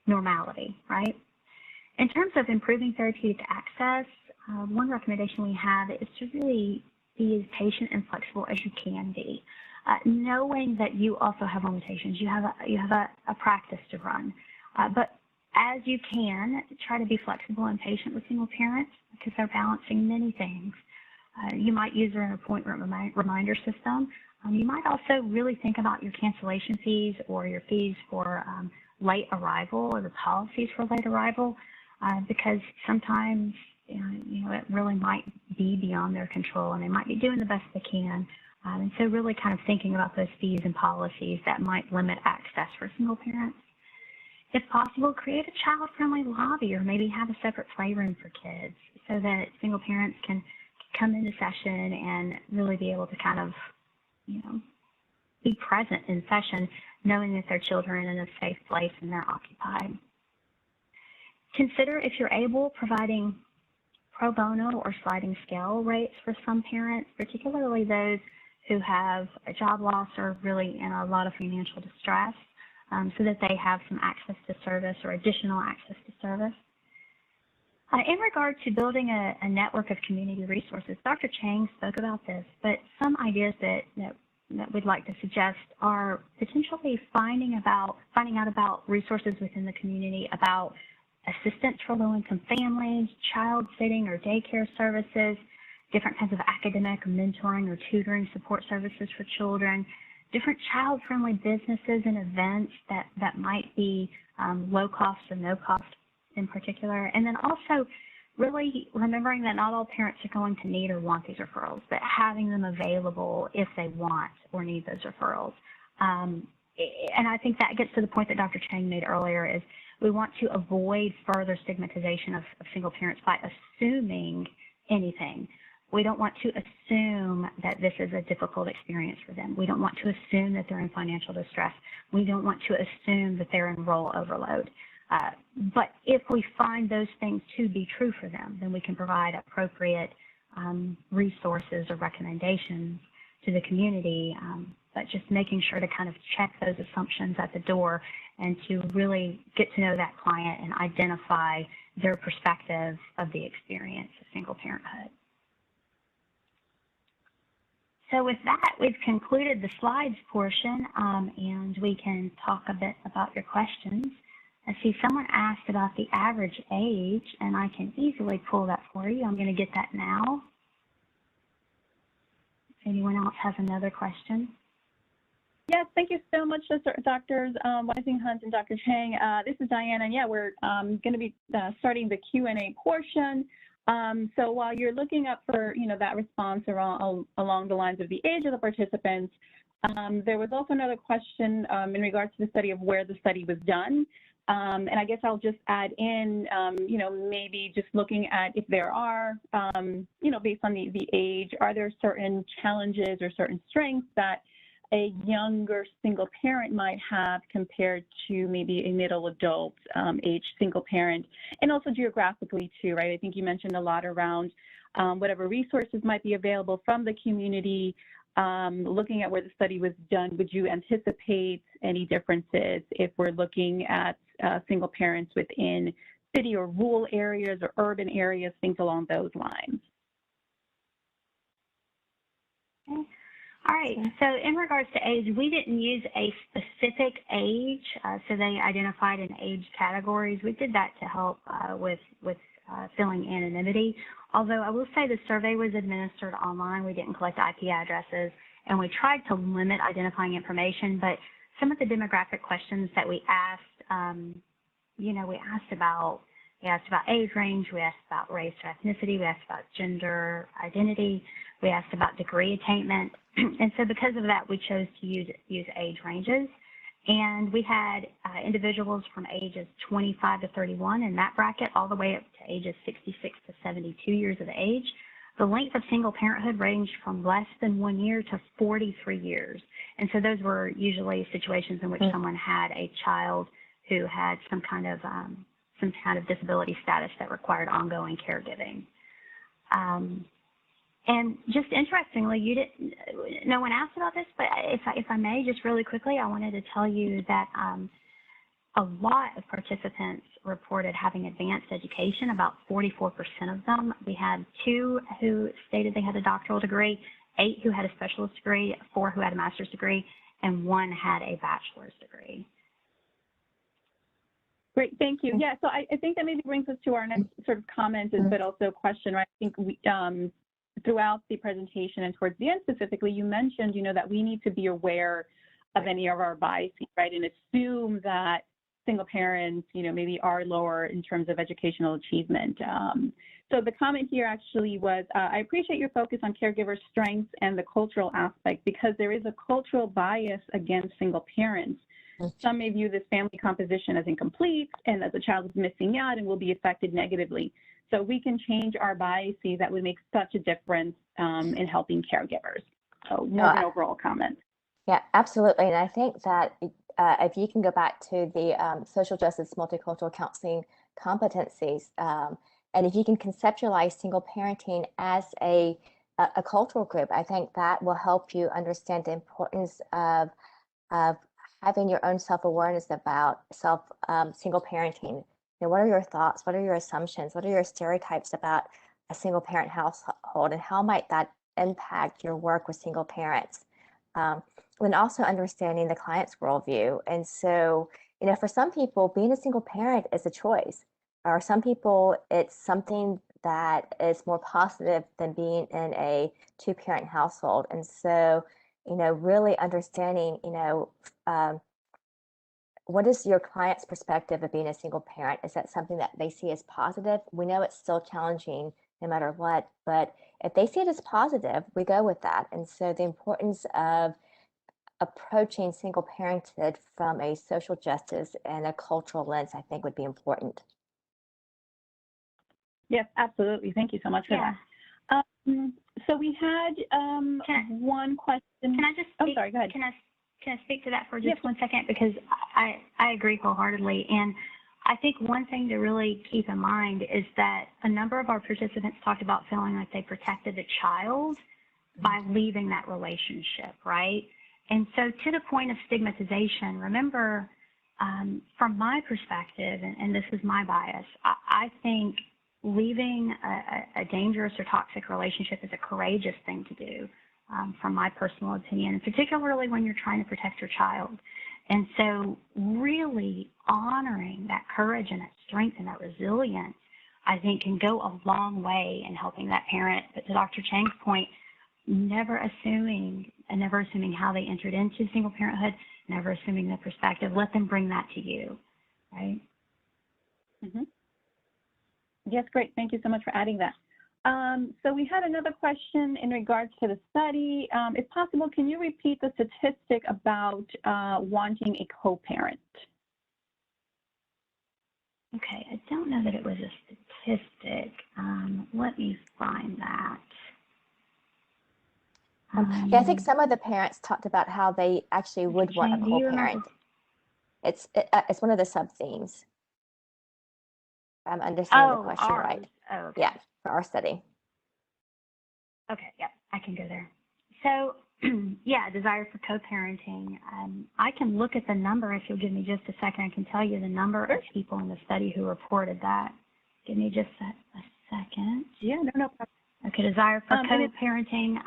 normality, right? In terms of improving therapeutic access, one recommendation we have is to really be as patient and flexible as you can be, knowing that you also have limitations. You have a practice to run, but as you can, try to be flexible and patient with single parents because they're balancing many things. You might use an appointment reminder system. You might also really think about your cancellation fees or your fees for late arrival or the policies for late arrival, because sometimes it really might be beyond their control, and they might be doing the best they can. And so really kind of thinking about those fees and policies that might limit access for single parents. If possible, create a child-friendly lobby or maybe have a separate playroom for kids so that single parents can come into session and really be able to kind of, be present in session, knowing that their children are in a safe place and they're occupied. Consider, if you're able, providing pro bono or sliding scale rates for some parents, particularly those who have a job loss or really in a lot of financial distress, so that they have some access to service or additional access to service. In regard to building a network of community resources, Dr. Chang spoke about this, but some ideas that we'd like to suggest are potentially finding out about resources within the community, about assistance for low-income families, child sitting or daycare services, different kinds of academic mentoring or tutoring support services for children, different child-friendly businesses and events that might be low cost or no cost in particular. And then also really remembering that not all parents are going to need or want these referrals, but having them available if they want or need those referrals. And I think that gets to the point that Dr. Chang made earlier, is we want to avoid further stigmatization of single parents by assuming anything. We don't want to assume that this is a difficult experience for them. We don't want to assume that they're in financial distress. We don't want to assume that they're in role overload. But if we find those things to be true for them, then we can provide appropriate resources or recommendations to the community, but just making sure to kind of check those assumptions at the door and to really get to know that client and identify their perspective of the experience of single parenthood. So with that, we've concluded the slides portion, and we can talk a bit about your questions. I see someone asked about the average age, and I can easily pull that for you. I'm going to get that now. If anyone else has another question. Yes, thank you so much, Drs. Weisinghunt and Dr. Chang. This is Diana, and yeah, we're going to be starting the Q&A portion. So while you're looking up for that response along the lines of the age of the participants, there was also another question in regards to the study of where the study was done. And I guess I'll just add in, maybe just looking at if there are, based on the age, are there certain challenges or certain strengths that a younger single parent might have compared to maybe a middle adult age single parent, and also geographically too, right? I think you mentioned a lot around whatever resources might be available from the community. Looking at where the study was done, would you anticipate any differences if we're looking at single parents within city or rural areas or urban areas, things along those lines? Okay. All right, so in regards to age, we didn't use a specific age, so they identified in age categories. We did that to help with filling anonymity. Although I will say the survey was administered online, we didn't collect IP addresses, and we tried to limit identifying information, but some of the demographic questions that we asked, we asked about age range, we asked about race or ethnicity, we asked about gender identity, we asked about degree attainment, and so because of that, we chose to use age ranges. And we had individuals from ages 25 to 31 in that bracket, all the way up to ages 66 to 72 years of age. The length of single parenthood ranged from less than 1 year to 43 years. And so those were usually situations in which someone had a child who had some kind of disability status that required ongoing caregiving. And just interestingly, no one asked about this, but if I may, just really quickly, I wanted to tell you that a lot of participants reported having advanced education, about 44% of them. We had 2 who stated they had a doctoral degree, 8 who had a specialist degree, 4 who had a master's degree, and 1 had a bachelor's degree. Great, thank you. Yeah, so I think that maybe brings us to our next sort of comment, but also question, right? I think we, throughout the presentation and towards the end specifically, you mentioned, that we need to be aware of any of our biases, right? And assume that single parents, maybe are lower in terms of educational achievement. So the comment here actually was, I appreciate your focus on caregiver strengths and the cultural aspect, because there is a cultural bias against single parents. Some may view this family composition as incomplete and that the child is missing out and will be affected negatively. So we can change our biases. That would make such a difference in helping caregivers. So more of an overall comment. Yeah, absolutely. And I think that if you can go back to the social justice multicultural counseling competencies, and if you can conceptualize single parenting as a cultural group, I think that will help you understand the importance of having your own self-awareness about single parenting. What are your thoughts? What are your assumptions? What are your stereotypes about a single parent household, and how might that impact your work with single parents? And also understanding the client's worldview. And so, for some people, being a single parent is a choice, or some people, it's something that is more positive than being in a two-parent household. And so, really understanding, what is your client's perspective of being a single parent? Is that something that they see as positive? We know it's still challenging no matter what, but if they see it as positive, we go with that. And so the importance of approaching single parenthood from a social justice and a cultural lens, I think, would be important. Yes, absolutely. Thank you so much for that. So we had one question. Can I just speak, sorry, go ahead. Can I speak to that for just 1 second? Because I agree wholeheartedly. And I think one thing to really keep in mind is that a number of our participants talked about feeling like they protected the child by leaving that relationship, right? And so to the point of stigmatization, remember, from my perspective, and this is my bias, I think leaving a dangerous or toxic relationship is a courageous thing to do, from my personal opinion, and particularly when you're trying to protect your child. And so really honoring that courage and that strength and that resilience, I think, can go a long way in helping that parent. But to Dr. Chang's point, never assuming how they entered into single parenthood, never assuming their perspective. Let them bring that to you, right? Mm-hmm. Yes, great. Thank you so much for adding that. So we had another question in regards to the study. If possible, can you repeat the statistic about wanting a co-parent? Okay, I don't know that it was a statistic. Let me find that. Yeah, I think some of the parents talked about how they actually would want a co-parent. It's one of the sub-themes. I'm understanding the question right. Oh, okay. Yeah, for our study. Okay, yeah, I can go there. So, yeah, desire for co-parenting. I can look at the number if you'll give me just a second. I can tell you the number of people in the study who reported that. Give me just a second. Yeah, no problem. Okay, desire for co-parenting.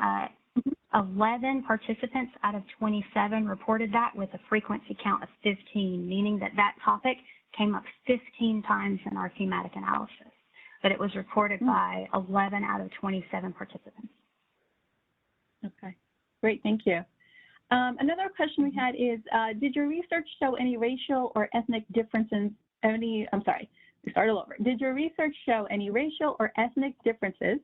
11 participants out of 27 reported that with a frequency count of 15, meaning that topic came up 15 times in our thematic analysis, but it was reported by 11 out of 27 participants. Okay, great, thank you. Another question we had is, did your research show any racial or ethnic differences, Did your research show any racial or ethnic differences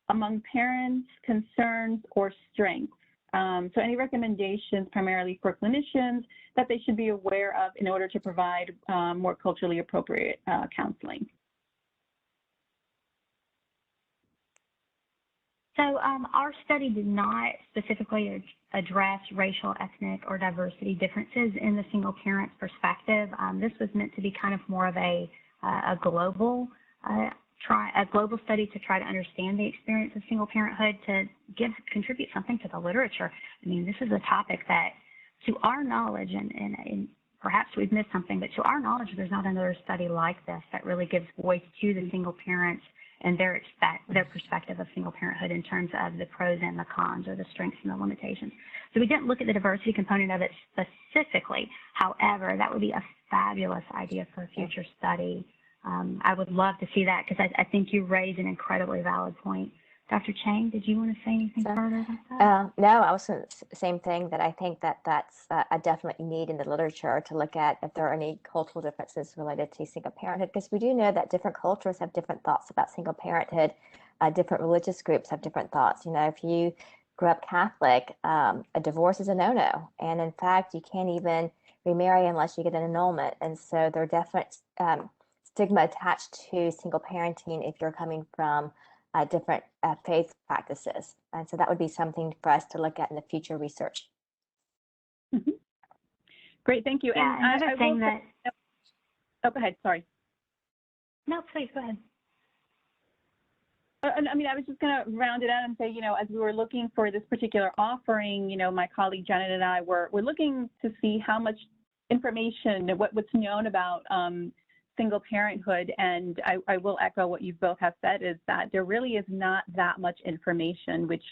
among parents, concerns, or strengths? So any recommendations primarily for clinicians that they should be aware of in order to provide more culturally appropriate counseling? So our study did not specifically address racial, ethnic, or diversity differences in the single parent perspective. This was meant to be kind of more of a global study to try to understand the experience of single parenthood, to contribute something to the literature. I mean, this is a topic that, to our knowledge, and perhaps we've missed something, but to our knowledge, there's not another study like this that really gives voice to the single parents and their perspective of single parenthood in terms of the pros and the cons, or the strengths and the limitations. So we didn't look at the diversity component of it specifically. However, that would be a fabulous idea for a future study. I would love to see that, because I think you raised an incredibly valid point. Dr. Chang, did you want to say anything further about that? No, I was saying the same thing, that I think that's a definite need in the literature to look at if there are any cultural differences related to single parenthood, because we do know that different cultures have different thoughts about single parenthood. Different religious groups have different thoughts. If you grew up Catholic, a divorce is a no-no. And in fact, you can't even remarry unless you get an annulment. And so there are definite stigma attached to single parenting if you're coming from different faith practices. And so that would be something for us to look at in the future research. Mm-hmm. Great, thank you. Yeah, and another thing that... Oh, go ahead, sorry. No, please, go ahead. I mean, I was just going to round it out and say, as we were looking for this particular offering, my colleague Janet and I were looking to see how much information, what's known about single parenthood, and I will echo what you both have said, is that there really is not that much information, which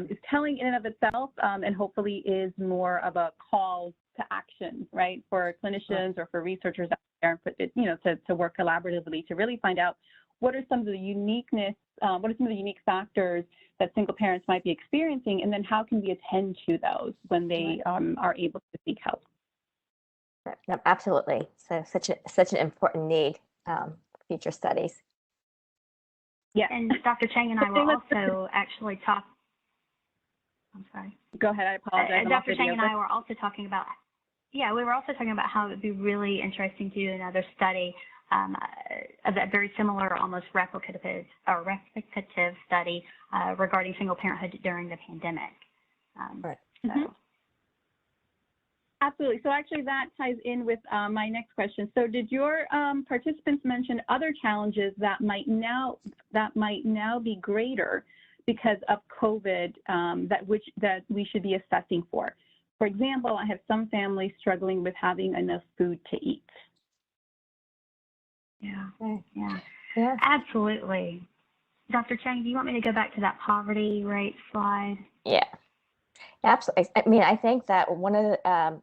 is telling in and of itself, and hopefully is more of a call to action, right, for clinicians or for researchers out there, to work collaboratively to really find out what are some of the uniqueness, what are some of the unique factors that single parents might be experiencing, and then how can we attend to those when they are able to seek help? No, absolutely. So such an important need for future studies. Yeah, and Dr. Chang and I will also actually talk. I'm sorry. Go ahead. I apologize. Dr. Chang and I were also talking about. Yeah, we were also talking about how it would be really interesting to do another study of that very similar, almost replicative study regarding single parenthood during the pandemic. Right. So. Absolutely. So actually that ties in with my next question. So did your participants mention other challenges that might now be greater because of COVID that we should be assessing for? For example, I have some families struggling with having enough food to eat. Yeah, absolutely. Dr. Chang, do you want me to go back to that poverty rate slide? Yeah, absolutely. I mean, I think that one of the,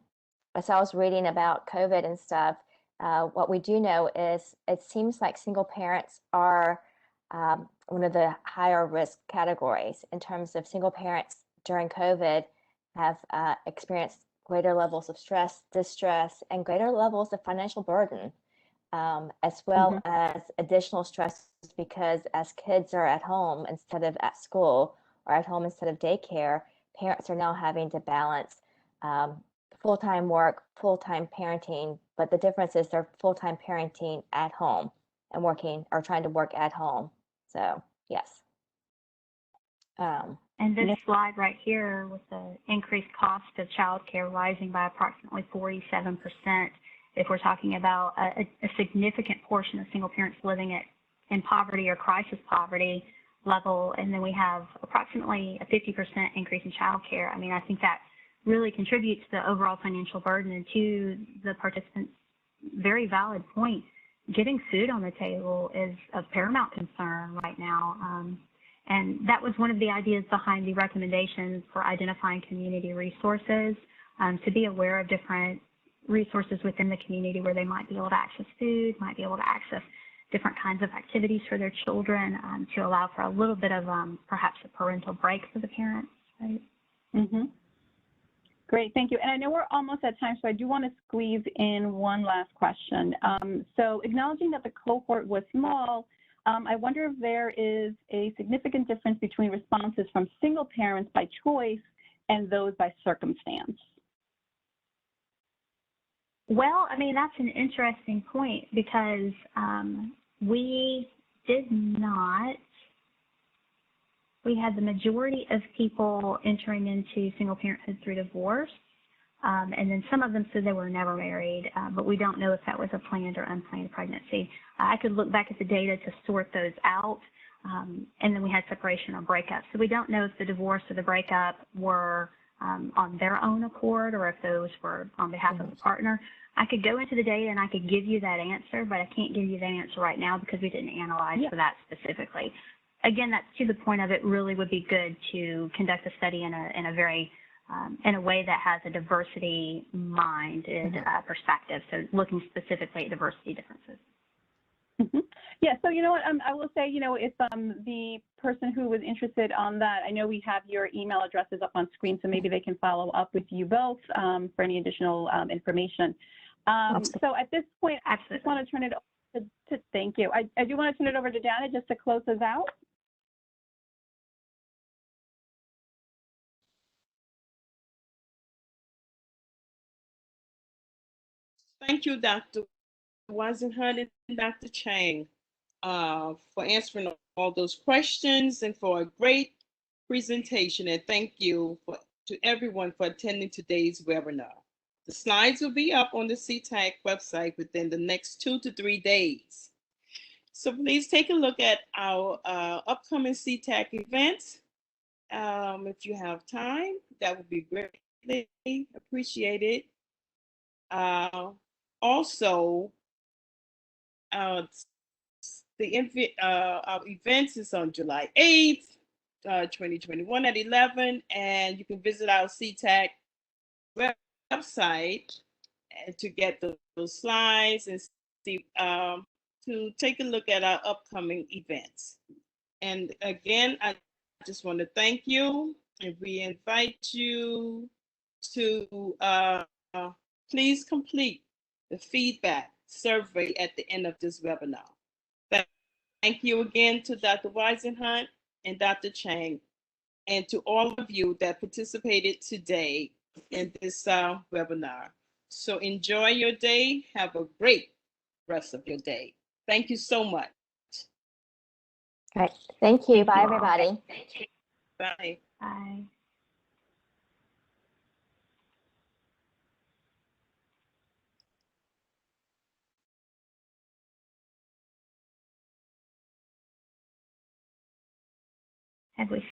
as I was reading about COVID and stuff, what we do know is it seems like single parents are one of the higher risk categories in terms of single parents during COVID have experienced greater levels of stress, distress, and greater levels of financial burden, as well as additional stress because as kids are at home instead of at school or at home instead of daycare, parents are now having to balance full-time work, full-time parenting, but the difference is they're full-time parenting at home and working or trying to work at home. So yes. And this slide right here with the increased cost of childcare rising by approximately 47%, if we're talking about a significant portion of single parents living in poverty or crisis poverty level, and then we have approximately a 50% increase in childcare. I mean, I think that really contributes to the overall financial burden, and to the participants' very valid point, getting food on the table is of paramount concern right now. And that was one of the ideas behind the recommendations for identifying community resources, to be aware of different resources within the community where they might be able to access food, might be able to access different kinds of activities for their children, to allow for a little bit of perhaps a parental break for the parents, right? Great, thank you. And I know we're almost at time, so I do want to squeeze in one last question. So acknowledging that the cohort was small, I wonder if there is a significant difference between responses from single parents by choice and those by circumstance. Well, I mean, that's an interesting point because we had the majority of people entering into single parenthood through divorce, and then some of them said they were never married, but we don't know if that was a planned or unplanned pregnancy. I could look back at the data to sort those out, and then we had separation or breakup. So we don't know if the divorce or the breakup were on their own accord or if those were on behalf of the partner. I could go into the data and I could give you that answer, but I can't give you that answer right now because we didn't analyze for that specifically. Again, that's to the point of it really would be good to conduct a study in a very in a way that has a diversity-minded perspective, so looking specifically at diversity differences. Yeah, so you know what, I will say, you know, if the person who was interested on that, I know we have your email addresses up on screen, so maybe they can follow up with you both for any additional information. So at this point, I just want to turn it over to thank you. I do want to turn it over to Dana just to close us out. Thank you, Dr. Wisenhunt and Dr. Chang, for answering all those questions and for a great presentation. And thank you to everyone for attending today's webinar. The slides will be up on the CTAC website within the next 2 to 3 days. So please take a look at our upcoming CTAC events. If you have time, that would be greatly appreciated. Also, our events is on July 8th, 2021 at 11, and you can visit our CTAC website to get those slides and see to take a look at our upcoming events. And again, I just want to thank you, and we invite you to please complete the feedback survey at the end of this webinar. Thank you again to Dr. Weisenhunt and Dr. Chang, and to all of you that participated today in this webinar. So enjoy your day. Have a great rest of your day. Thank you so much. All right. Thank you. Bye, everybody. Bye. Bye. Have we